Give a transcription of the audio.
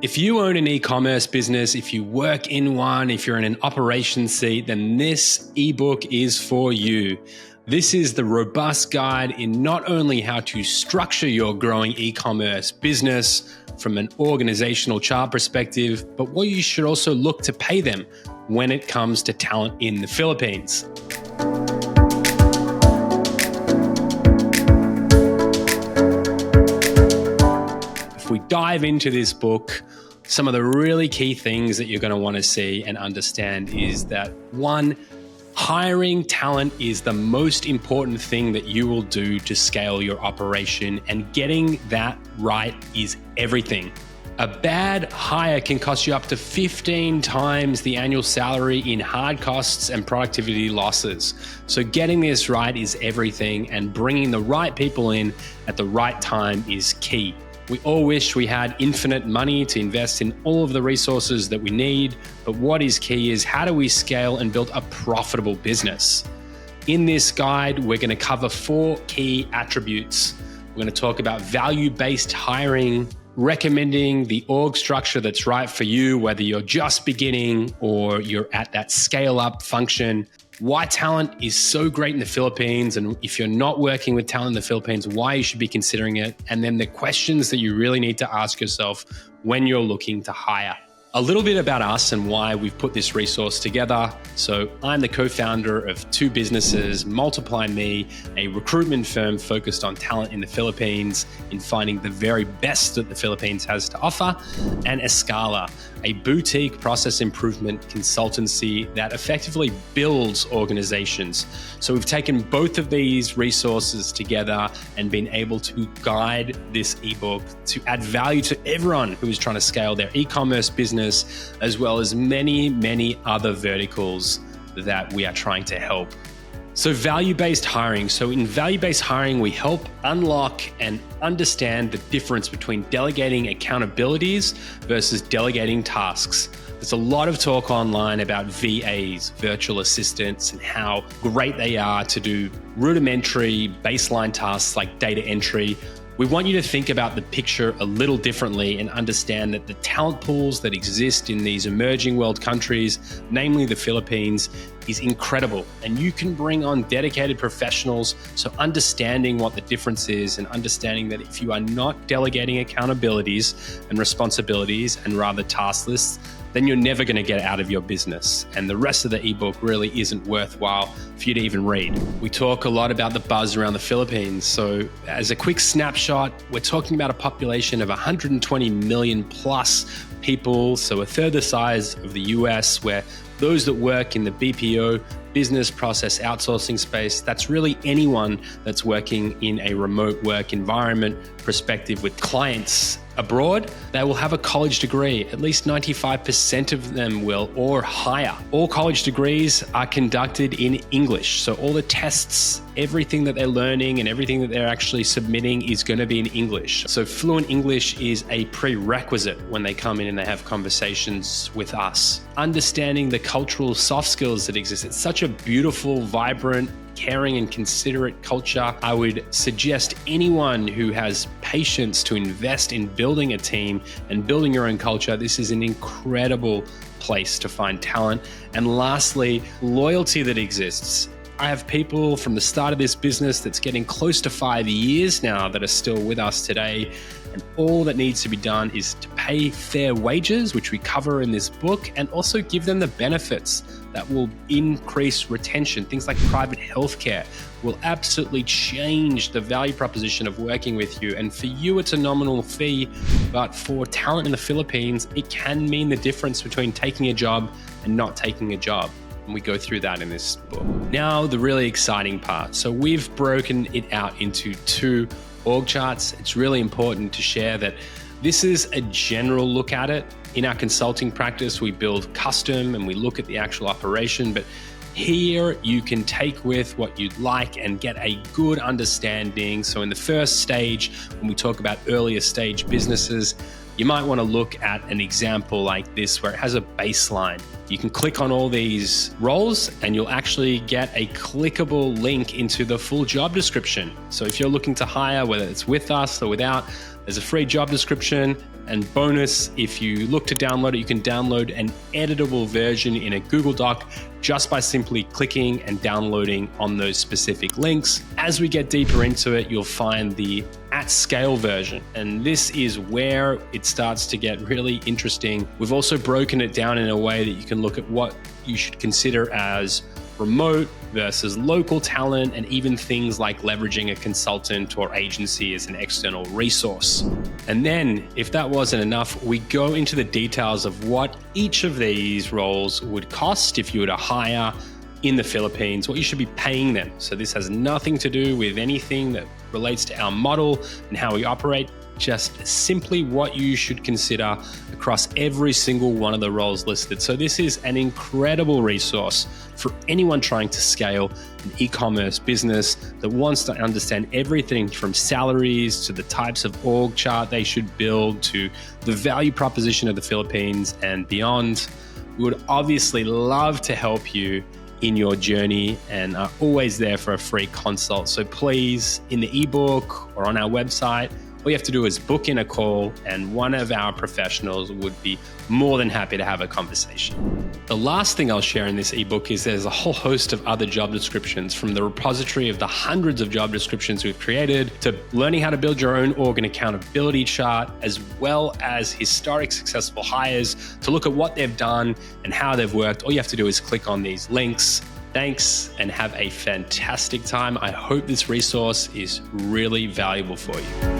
If you own an e-commerce business, if you work in one, if you're in an operations seat, then this ebook is for you. This is the robust guide in not only how to structure your growing e-commerce business from an organizational chart perspective, but what you should also look to pay them when it comes to talent in the Philippines. If we dive into this book, some of the really key things that you're going to want to see and understand is that, one, hiring talent is the most important thing that you will do to scale your operation, and getting that right is everything. A bad hire can cost you up to 15 times the annual salary in hard costs and productivity losses. So getting this right is everything, and bringing the right people in at the right time is key. We all wish we had infinite money to invest in all of the resources that we need, but what is key is how do we scale and build a profitable business? In this guide, we're going to cover 4 key attributes. We're going to talk about value-based hiring, recommending the org structure that's right for you, whether you're just beginning or you're at that scale-up function, why talent is so great in the Philippines, and if you're not working with talent in the Philippines, why you should be considering it, and then the questions that you really need to ask yourself when you're looking to hire. A little bit about us and why we've put this resource together. So I'm the co-founder of 2 businesses, MultiplyMii, a recruitment firm focused on talent in the Philippines, in finding the very best that the Philippines has to offer, and Escala, a boutique process improvement consultancy that effectively builds organizations. So we've taken both of these resources together and been able to guide this ebook to add value to everyone who is trying to scale their e-commerce business, as well as many, many other verticals that we are trying to help. So value-based hiring. So in value-based hiring, we help unlock and understand the difference between delegating accountabilities versus delegating tasks. There's a lot of talk online about VAs, virtual assistants, and how great they are to do rudimentary baseline tasks like data entry. We want you to think about the picture a little differently and understand that the talent pools that exist in these emerging world countries, namely the Philippines, is incredible. And you can bring on dedicated professionals. So understanding what the difference is and understanding that if you are not delegating accountabilities and responsibilities and rather task lists, then you're never going to get out of your business. And the rest of the ebook really isn't worthwhile for you to even read. We talk a lot about the buzz around the Philippines. So as a quick snapshot, we're talking about a population of 120 million plus people. So a third the size of the US, where those that work in the BPO, business process outsourcing space, that's really anyone that's working in a remote work environment perspective with clients abroad, they will have a college degree. At least 95% of them will, or higher. All college degrees are conducted in English. So all the tests, everything that they're learning and everything that they're actually submitting is going to be in English. So fluent English is a prerequisite when they come in and they have conversations with us. Understanding the cultural soft skills that exist. It's such a beautiful, vibrant, caring and considerate culture. I would suggest anyone who has patience to invest in building a team and building your own culture, this is an incredible place to find talent. And lastly, loyalty that exists. I have people from the start of this business that's getting close to 5 years now that are still with us today. And all that needs to be done is to pay fair wages, which we cover in this book, and also give them the benefits that will increase retention. Things like private healthcare will absolutely change the value proposition of working with you. And for you, it's a nominal fee, but for talent in the Philippines, it can mean the difference between taking a job and not taking a job. And we go through that in this book. Now, the really exciting part. So we've broken it out into 2 org charts. It's really important to share that this is a general look at it. In our consulting practice, we build custom and we look at the actual operation, but here you can take with what you'd like and get a good understanding. So in the first stage, when we talk about earlier stage businesses, you might want to look at an example like this where it has a baseline. You can click on all these roles and you'll actually get a clickable link into the full job description. So if you're looking to hire, whether it's with us or without, there's a free job description. And bonus, if you look to download it, you can download an editable version in a Google Doc just by simply clicking and downloading on those specific links. As we get deeper into it, you'll find the at scale version. And this is where it starts to get really interesting. We've also broken it down in a way that you can look at what you should consider as remote versus local talent, and even things like leveraging a consultant or agency as an external resource. And then, if that wasn't enough, we go into the details of what each of these roles would cost if you were to hire in the Philippines, what you should be paying them. So this has nothing to do with anything that relates to our model and how we operate, just simply what you should consider across every single one of the roles listed. So this is an incredible resource for anyone trying to scale an e-commerce business that wants to understand everything from salaries to the types of org chart they should build to the value proposition of the Philippines and beyond. We would obviously love to help you in your journey and are always there for a free consult. So please, in the ebook or on our website, all you have to do is book in a call and one of our professionals would be more than happy to have a conversation. The last thing I'll share in this ebook is there's a whole host of other job descriptions, from the repository of the hundreds of job descriptions we've created to learning how to build your own org and accountability chart, as well as historic successful hires to look at what they've done and how they've worked. All you have to do is click on these links. Thanks and have a fantastic time. I hope this resource is really valuable for you.